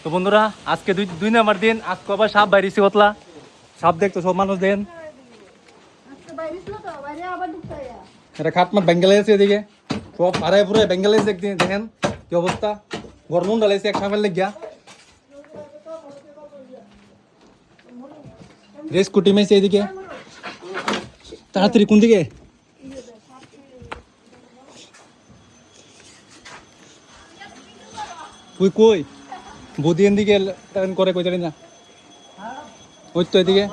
তো বন্ধুরা আজকে দুই নাম্বার দিন, আজকে আবার সাপ বাইরেছি কতলা। সাপ দেখতো সব মানুষ দেন, এটা খাটমাট বেঙ্গালে আছে এদিকে সব পাড়ায় পুরো বেঙ্গালে দেখেন কি অবস্থা। গরমুন ডালাইছে এক সাপের লেগিয়া রেস্কিউ টিম এসে এদিকে তাড়াতাড়ি। কোন দিকে তুই কই বদিয়েন দিকে করে কই জানি না, ওই তো এদিকে।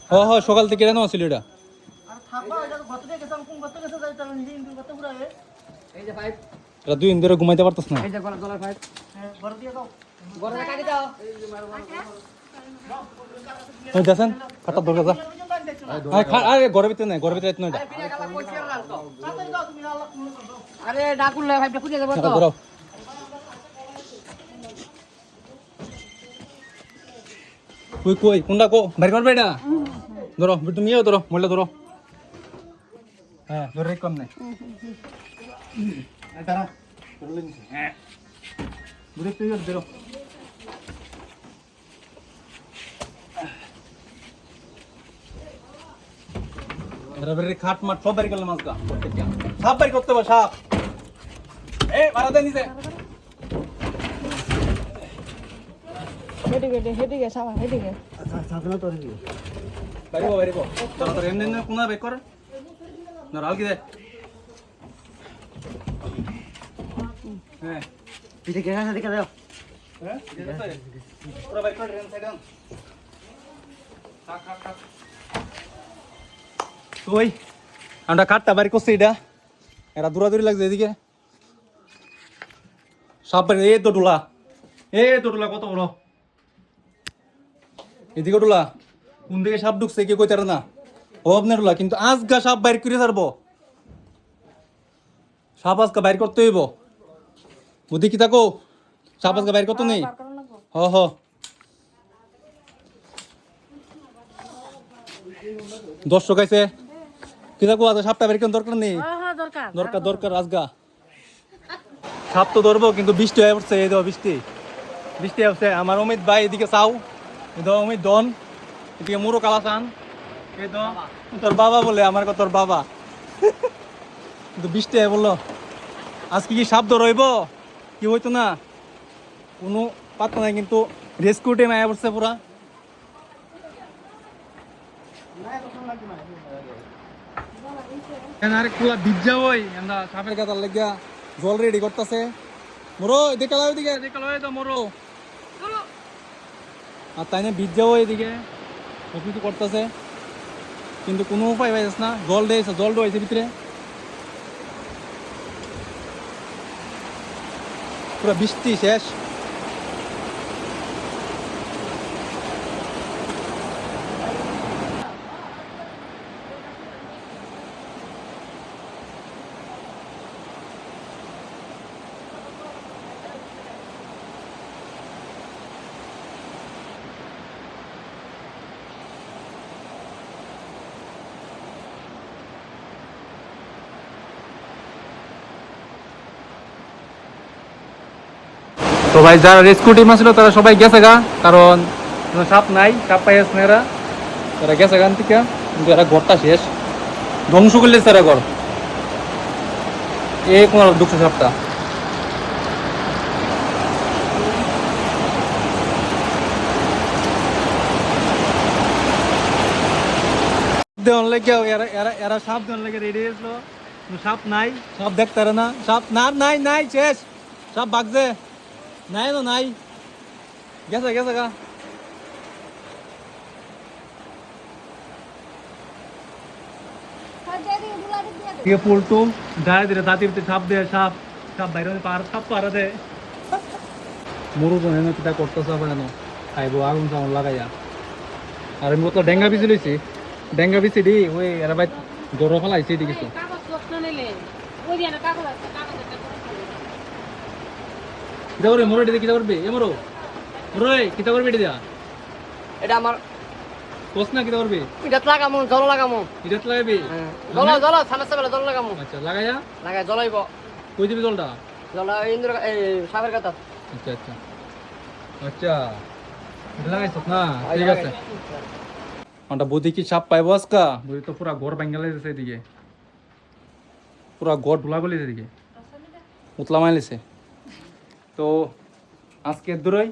হ সকাল থেকে কেন আসছিল এটা? দুই দিন ধরে ঘুমাইতে পারতাস না। দেখেন খাটার দরকার। আরে ঘরের ভিতরে নাই, ঘরের ভিতরে নয়। আরে ডাকুলে ভাইটা খুঁজে যাব তো। কই কই কোনটা কো বাইর করবে এটা? ধরো তুমি ইয়েও ধরো, মহিলা ধরো। হ্যাঁ ধরে রেখ কম নাই। তারা ধরলেন হ্যাঁ ধরে তুই ধরো। এবারে খাট মাঠ সব বাড়ি করলাম আজকে। সাপ বাড়ি করতে হবে, সাপ এ মারা দেন নিচে। হেডিকে সামা হেডিকে আচ্ছা সাধনা তোর কি বাইরিব তাড়াতাড়ি এমনি এমনি কোনা বেক কর না রাল কি দে। হ্যাঁ পিঠে কে আছে দেখা দাও। হ্যাঁ পুরো বেক কর রেন সাইড ডাউন। কাট তুই আমরা কাটটা বাড়ি করছি এটা, এরা দূরাদূরি লাগছে এদিকে। সাপ বাড়ি এই তো ডোলা, কত বড় এদিকে ডোলা। কোন দিকে সাপ ঢুকছে কে কইতার না, ও আপনার ডোলা। কিন্তু আজগা সাপ বাইর করে ছাড়বো, সাপ আজকে বাইর করতে হইব। বুদ্ধি কি থাকো, সাপ আজকে বাইর করতে নেই। হ দর্শক আছে কি থাকো, আজ সাপটা বাইর করার দরকার নেই। দরকার আজগা সাপ তো ধরবো, কিন্তু বৃষ্টি হয়ে পড়ছে। এই বৃষ্টি হচ্ছে। আমার অমিত ভাই এদিকে চাও, অমিত দন এদিকে মুরো কালা চান। এই তো তোর বাবা বলে আমার কথা, তোর বাবা। কিন্তু বৃষ্টি হয়ে বললো আজকে কি সাপ ধরইব কি হইতো না, কোনো পাত্তা নাই। কিন্তু রেস্কিউ টিম আয়া পড়ছে পুরা। আরে খোলা ভিজা ওই আমরা সাপের গাদার লাগিয়া জল রেডি করতেছে। মোরো এদিকে লাও, এদিকে তো মোরো। আর তাই না ভিজা ওই এদিকে সব কিছু করতেছে, কিন্তু কোনো উপায় পাইছিস না। জল রয়েছে ভিতরে, পুরো বৃষ্টি শেষ। তো ভাই যারা রেস্কিউ টিম আসলো তারা সবাই গেছে গা, কারণ সাপ নাই, সাপ পাইয়াছে না এরা, তারা গেছে গান থেকে। কিন্তু এরা ঘরটা শেষ, ধ্বংস করলে এরা ঘর। এ কোন ঢুকছে সাপটা। দেওয়ান লেগে এরা সাপ দেওয়ান লেগে রেডি হয়েছিল। সাপ নাই, সাপ দেখতে না, সাপ নাই শেষ। সাপ বাগছে নাই গেছে গা। পল্টু দাঁড়িয়ে দিলে দাঁতির সাপ দেয়, সাপ বাইরে সাপ পাড়া দেয়। মরু তো হেন কিটা করতেছে আবার হেন খাইবো আগুন সাগুন লাগাইয়া। আর আমি কত ডেঙ্গা বিচি লইছি, ডেঙ্গা বিচি দি ওই এরা ভাই জ্বর ফেলাইছে এটি কিছু। কিতা করবে মোরো এটা কিতা করবে? এ মোরো কিতা করবে এটা দিয়া? এটা আমার কোস না কিতা করবে? এটা লাগামু জল লাগামু। এটা লাগাবি? জল সামনে জল লাগামু। আচ্ছা লাগাই জলাইব। জলাইব। কই দিবি জলটা? জলা ইন্দ্র এই সাগর কথা আচ্ছা আচ্ছা আচ্ছা এটা লাগাইছ না ঠিক আছে আমরা বুদ্ধি কি সাপ পাইবো আজকা বুদ্ধি তো পুরা ঘর ভাঙ্গালে দিছে এদিকে পুরা ঘর ঢুলা গলি এদিকে উতলা মাইলেছে তো আজকে দূরই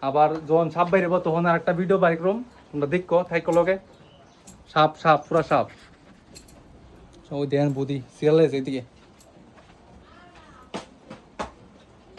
আবার যখন সাপ বাইরেব তখন আর একটা ভিডিও বাইর করম তোমরা দেখো থাইকো লগে সাপ সাপ পুরা সাপ ওই দেন বুদ্ধি সিরিয়াল এদিকে